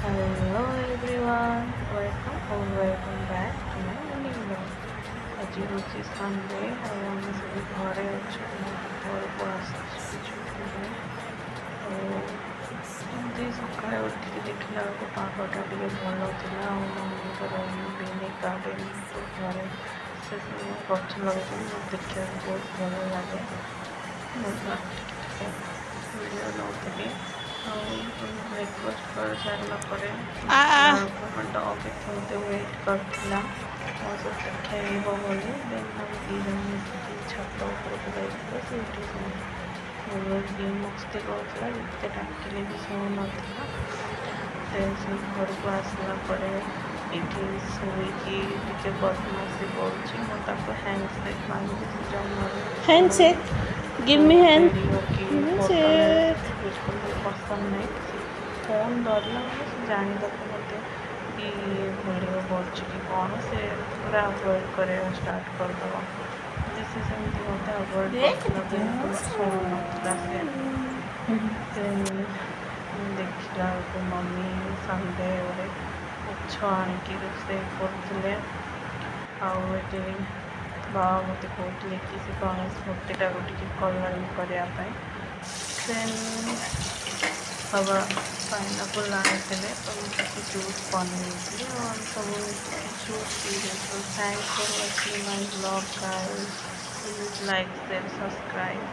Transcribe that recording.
Hello everyone, welcome back to my morning vlog. ଆଜି ହେଉଛି Sunday ଆଉ ଆମେ ସବୁ ଘରେ ଅଛୁ ଘରକୁ ଆସିଛୁ ଛୁଟିରେ। ଆଉ ଏମିତି ସକାଳେ ଉଠିକି ଦେଖିଲା ବେଳକୁ ପାଗଟା ଟିକେ ଭଲ ଥିଲା ଆଉ ମମିଙ୍କର ମିନି ଗାର୍ଡ଼େନ୍ ଘରେ ସେ ସବୁ ଗଛ ଲଗେଇଛନ୍ତି ମୋତେ ଦେଖିବାକୁ ବହୁତ ଭଲ ଲାଗେ। ମୁଁ ଟିକେ ଭିଡ଼ିଓ ନେଉଥିଲି ଆଉ ବ୍ରେକଫାଷ୍ଟ କରିସାରିଲା ପରେ ଦେଖିଲା ବେଳକୁ ଆମ ଡଗ୍ ଏଠି ମୋତେ ୱେଟ୍ କରିଥିଲା ମୋ ସହିତ ଖେଳିବ ବୋଲି। ଦେନ୍ ଆମେ ଦୁଇ ଜଣ ମିଶିକି ଛାତ ଉପରକୁ ଯାଇଥିଲୁ। ସେଇଠି ସବୁ ମସ୍ତି କରୁଥିଲା, ଯେତେ ଡାକିଲେ ବି ଶୁଣୁନଥିଲା। ଦେନ୍ ସେ ଘରକୁ ଆସିଲା ପରେ ଏଠି ଶୋଇକି ଟିକେ ବଦମାସି କରୁଛି। ମୁଁ ତାକୁ ହ୍ୟାଣ୍ଡସେକ୍ ମାଗିଲି, ସେ ଜମାରୁ ଶୁଣୁନି। Give me hand. ଭିଡ଼ିଓ କି ଫଟୋ Handshake. ବିଲକୁଲ ବି ପସନ୍ଦ ନାହିଁ। ସେ ଫୋନ୍ ଧରିଲା ମାନେ ସେ ଜାଣିଦେବ ମୋତେ କି ଭିଡ଼ିଓ କରୁଛି କି କ'ଣ, ସେ ପୁରା ଆଭଏଡ଼୍ କରିବା ଷ୍ଟାର୍ଟ କରିଦେବ। ଯେ ସେ ସେମିତି ମୋତେ ଆଭଏଡ଼୍ କରୁଥିଲା, ବିଲକୁଲ ଶୁଣୁନଥିଲା। ସେ ଦେଖିଲା ବେଳକୁ ମମି ସଣ୍ଡେ ଗୋଟେ ମାଛ ଆଣିକି ରୋଷେଇ କରୁଥିଲେ। ଆଉ ଏଠି ବାବା ମୋତେ କହୁଥିଲେ କି ସେ ଗଣେଶ ମୂର୍ତ୍ତିଟାକୁ ଟିକେ କଲରିଂ କରିବା ପାଇଁ। ଦେନ୍ ବାବା ପାଇନାପଲ୍ ଆଣିଥିଲେ, ତ ମୁଁ ତାକୁ ଜୁସ୍ ବନେଇଥିଲି ଆଉ ଆମେ ସବୁ ମିଶିକି ଜୁସ୍ ପିଇଦେଇଥିଲୁ। Thanks for watching my blog guys. Please like, share, subscribe.